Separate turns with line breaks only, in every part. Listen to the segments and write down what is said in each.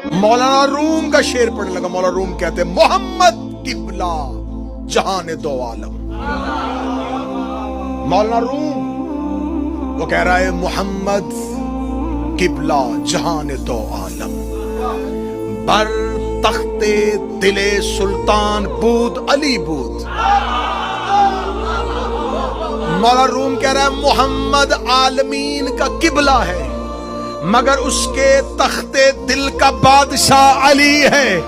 مولانا روم کا شعر پڑھنے لگا. مولانا روم کہتے ہیں محمد قبلہ جہان دو عالم. مولانا روم وہ کہہ رہا ہے محمد قبلہ جہان دو عالم، بر تخت دل سلطان بود علی بود. مولانا روم کہہ رہا ہے محمد عالمین کا قبلہ ہے مگر اس کے تخت دل کا بادشاہ علی ہے.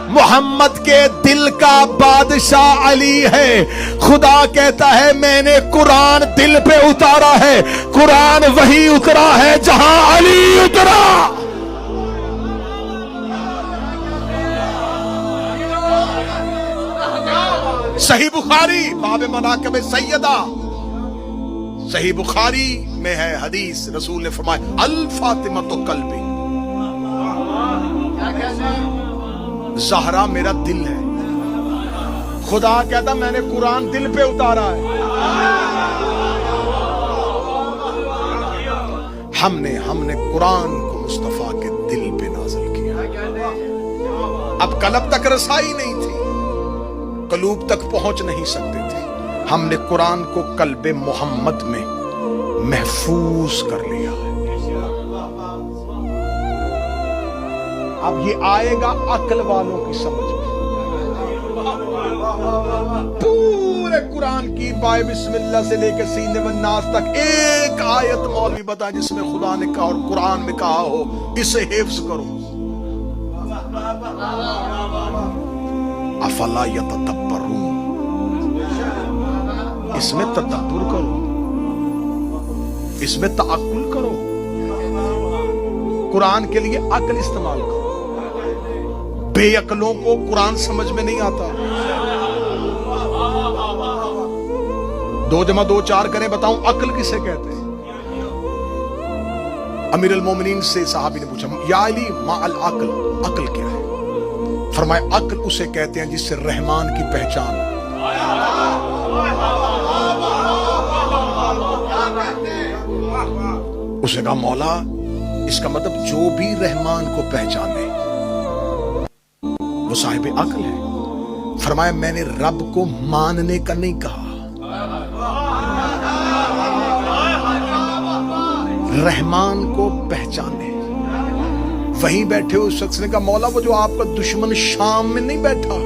محمد کے دل کا بادشاہ علی ہے. خدا کہتا ہے میں نے قرآن دل پہ اتارا ہے. قرآن وہی اترا ہے جہاں علی اترا. صحیح بخاری باب مناقب سیدہ، صحیح بخاری میں ہے حدیث، رسول نے فرمایا الفاطمۃ قلبی، زہرا میرا دل ہے. خدا کہتا میں نے قرآن دل پہ اتارا ہے. ہم نے قرآن کو مصطفیٰ کے دل پہ نازل کیا. اب قلب تک رسائی نہیں تھی، قلوب تک پہنچ نہیں سکتے تھے. ہم نے قرآن کو قلب محمد میں محفوظ کر لیا ہے. اب یہ آئے گا عقل والوں کی سمجھ میں. پورے قرآن کی بائے بسم اللہ سے لے کے سینے والناس تک ایک آیت مولوی بتا جس میں خدا نے کہا اور قرآن میں کہا ہو اسے حفظ کرو. افلا یتدبرون، اس میں تدبر کرو، اس میں تعقل کرو. قرآن کے لیے عقل استعمال کرو. بے عقلوں کو قرآن سمجھ میں نہیں آتا. 2 × 2 4 کریں بتاؤں عقل کسے کہتے ہیں؟ امیر المومنین سے صحابی نے پوچھا یا علی ما العقل، عقل کیا ہے؟ فرمایا عقل اسے کہتے ہیں جس سے رحمان کی پہچان ہو. اسے کہا مولا اس کا مطلب جو بھی رحمان کو پہچانے وہ صاحب عقل ہے. فرمایا میں نے رب کو ماننے کا نہیں کہا، رحمان کو پہچانے. وہیں بیٹھے اس شخص نے کہا مولا وہ جو آپ کا دشمن شام میں نہیں بیٹھا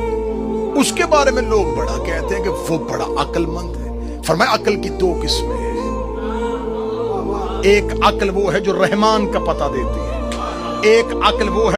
اس کے بارے میں لوگ بڑا کہتے ہیں کہ وہ بڑا عقل مند ہے. فرمایا عقل کی 2 قسمیں ہیں. ایک عقل وہ ہے جو رحمان کا پتہ دیتی ہے، ایک عقل وہ ہے